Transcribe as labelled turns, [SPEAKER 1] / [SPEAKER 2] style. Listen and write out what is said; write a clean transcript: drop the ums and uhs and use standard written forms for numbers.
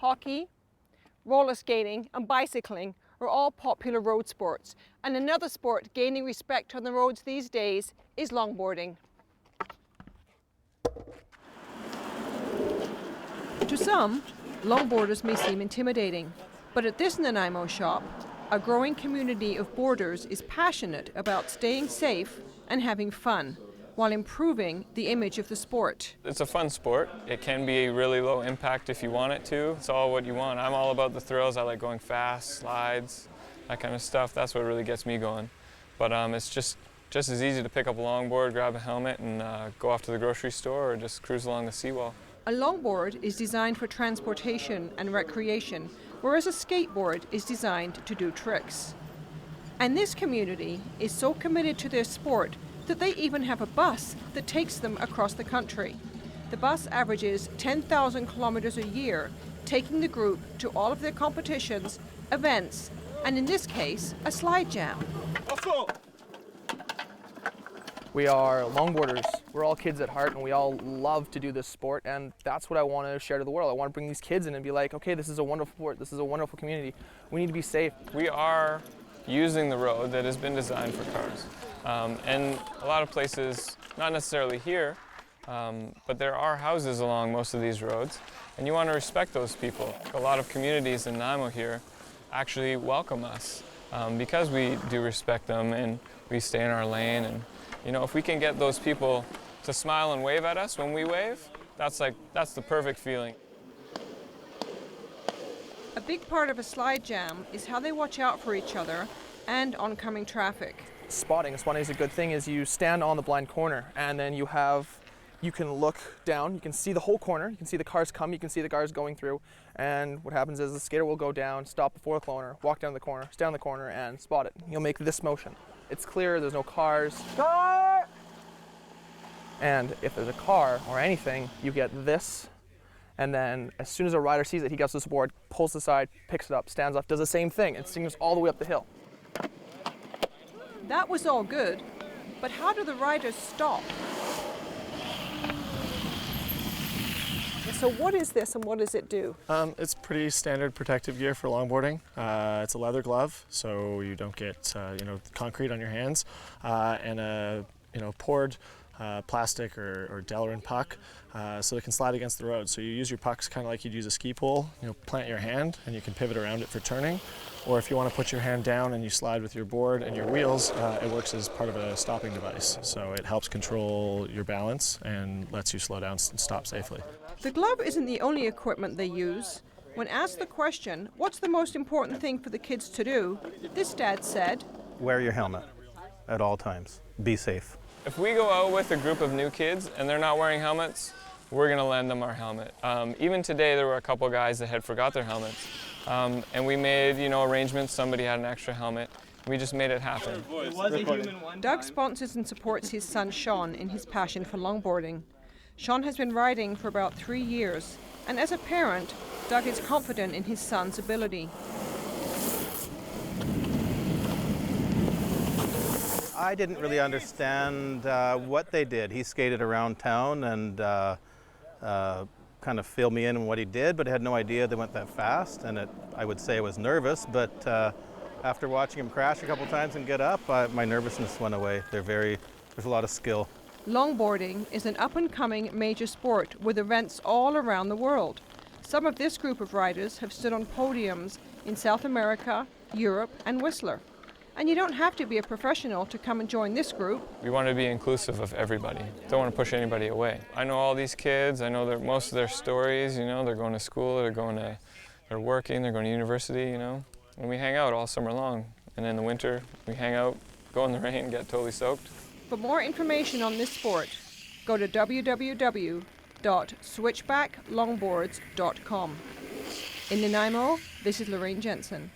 [SPEAKER 1] Hockey, roller skating and bicycling are all popular road sports, and another sport gaining respect on the roads these days is longboarding. To some, longboarders may seem intimidating, but at this Nanaimo shop, a growing community of boarders is passionate about staying safe and having fun, while improving the image of the sport.
[SPEAKER 2] It's a fun sport. It can be really low impact if you want it to. It's all what you want. I'm all about the thrills. I like going fast, slides, that kind of stuff. That's what really gets me going. But it's just as easy to pick up a longboard, grab a helmet, and go off to the grocery store or just cruise along the seawall.
[SPEAKER 1] A longboard is designed for transportation and recreation, whereas a skateboard is designed to do tricks. And this community is so committed to their sport that they even have a bus that takes them across the country. The bus averages 10,000 kilometers a year, taking the group to all of their competitions, events, and in this case, a slide jam.
[SPEAKER 3] We are longboarders. We're all kids at heart, and we all love to do this sport, and that's what I want to share to the world. I want to bring these kids in and be like, okay, this is a wonderful sport, this is a wonderful community. We need to be safe.
[SPEAKER 2] We are using the road that has been designed for cars. And a lot of places, not necessarily here, but there are houses along most of these roads, and you want to respect those people. A lot of communities in Nanaimo here actually welcome us because we do respect them and we stay in our lane. And you know, if we can get those people to smile and wave at us when we wave, that's the perfect feeling.
[SPEAKER 1] A big part of a slide jam is how they watch out for each other and oncoming traffic.
[SPEAKER 3] Spotting is a good thing. Is you stand on the blind corner, and then you can look down, you can see the whole corner, you can see the cars come, you can see the cars going through, and what happens is the skater will go down, stop before the corner, walk down the corner, stand on the corner, and spot it. You'll make this motion. It's clear, there's no cars. Car! And if there's a car or anything, you get this, and then as soon as a rider sees it, he gets to the board, pulls the side, picks it up, stands up, does the same thing, and sings all the way up the hill.
[SPEAKER 1] That was all good, but how do the riders stop? So what is this and what does it do?
[SPEAKER 4] It's pretty standard protective gear for longboarding. It's a leather glove, so you don't get concrete on your hands, and a poured plastic or Delrin puck, so it can slide against the road. So you use your pucks kind of like you'd use a ski pole. Plant your hand and you can pivot around it for turning. Or if you want to put your hand down and you slide with your board and your wheels, it works as part of a stopping device. So it helps control your balance and lets you slow down and stop safely.
[SPEAKER 1] The glove isn't the only equipment they use. When asked the question, what's the most important thing for the kids to do, this dad said,
[SPEAKER 5] wear your helmet at all times. Be safe.
[SPEAKER 2] If we go out with a group of new kids and they're not wearing helmets, we're going to lend them our helmet. Even today, there were a couple guys that had forgot their helmets. And we made, arrangements. Somebody had an extra helmet. We just made it happen.
[SPEAKER 1] It was a human one. Doug sponsors and supports his son Shaun in his passion for longboarding. Shaun has been riding for about 3 years, and as a parent, Doug is confident in his son's ability.
[SPEAKER 5] I didn't really understand what they did. He skated around town and kind of filled me in on what he did, but I had no idea they went that fast, and I would say I was nervous, but after watching him crash a couple times and get up, my nervousness went away. There's a lot of skill.
[SPEAKER 1] Longboarding is an up-and-coming major sport with events all around the world. Some of this group of riders have stood on podiums in South America, Europe, and Whistler. And you don't have to be a professional to come and join this group.
[SPEAKER 2] We want to be inclusive of everybody. Don't want to push anybody away. I know all these kids. I know most of their stories. They're going to school, they're working, they're going to university. And we hang out all summer long. And in the winter, we hang out, go in the rain, get totally soaked.
[SPEAKER 1] For more information on this sport, go to www.switchbacklongboards.com. In Nanaimo, this is Lorraine Jensen.